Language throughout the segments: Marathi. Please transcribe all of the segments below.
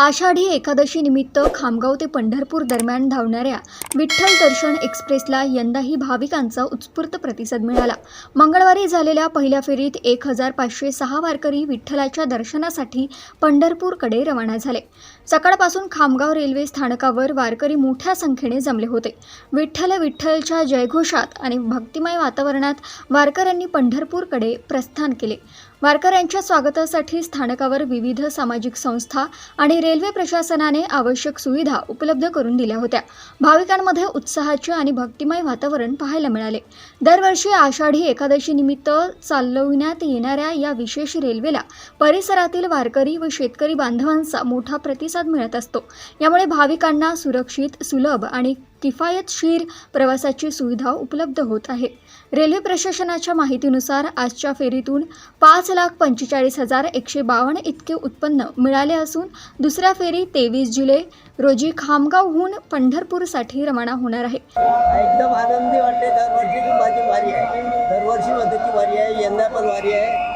आषाढी एकादशी निमित्त खामगाव ते पंढरपूर दरम्यान धावणाऱ्या विठ्ठल दर्शन एक्सप्रेसला यंदाही भाविकांचा उत्स्फूर्त प्रतिसाद मिळाला। मंगळवारी झालेल्या पहिल्या फेरीत 1506 वारकरी विठ्ठलाच्या दर्शनासाठी पंढरपूरकडे रवाना झाले। सकाळपासून खामगाव रेल्वे स्थानकावर वारकरी मोठ्या संख्येने जमले होते। विठ्ठल विठ्ठलच्या जयघोषात आणि भक्तिमय वातावरणात वारकऱ्यांनी पंढरपूरकडे प्रस्थान केले। वारकऱ्यांच्या स्वागतासाठी स्थानकावर विविध सामाजिक संस्था आणि रेल्वे प्रशासनाने आवश्यक सुविधा उपलब्ध करून दिल्या होत्या। भाविकांमध्ये उत्साहाचे आणि भक्तिमय वातावरण पाहायला मिळाले। दरवर्षी आषाढी एकादशी निमित्त चालवण्यात येणाऱ्या या विशेष रेल्वेला परिसरातील वारकरी व शेतकरी बांधवांचा मोठा प्रतिसाद मिळत असतो। यामुळे भाविकांना सुरक्षित, सुलभ आणि किफायतशीर प्रवासाची सुविधा उपलब्ध होत आहे। रेल्वे प्रशासनाच्या माहितीनुसार आजच्या फेरीतून 5,45,152 इतके उत्पन्न मिळाले असून दुसऱ्या फेरी 23 जुलै रोजी खामगावहून पंढरपूरसाठी रवाना होणार आहे। एकदम आनंदी वाटते। दरवर्षी माझी वारी आहे, दरवर्षी मध्यची वारी आहे, यंदा पण वारी आहे।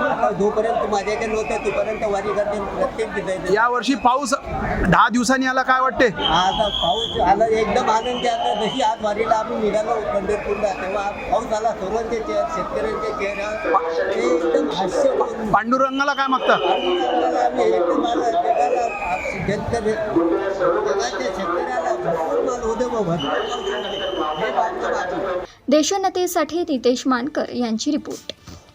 आता जोपर्यंत माझ्याकडे नव्हते तोपर्यंत वारी करते प्रत्येक दिवशी। या वर्षी पाऊस 10 दिवसांनी आला, काय वाटते? आता पाऊस आला, एकदम आनंदी आता। जशी आज वारीला आम्ही निघालो पंढरपूरला तेव्हा पाऊस आला, सर्वांचे चेहरे, शेतकऱ्यांचे चेहरा एकदम हास्य। पांडुरंगाला काय मागता? आम्ही एकदम जगाला शेतकरी जगाच्या शेतकऱ्याला भरपूर माल होते भरपूर। देशोन्नतीसाठी नितेश मानकर यांची रिपोर्ट।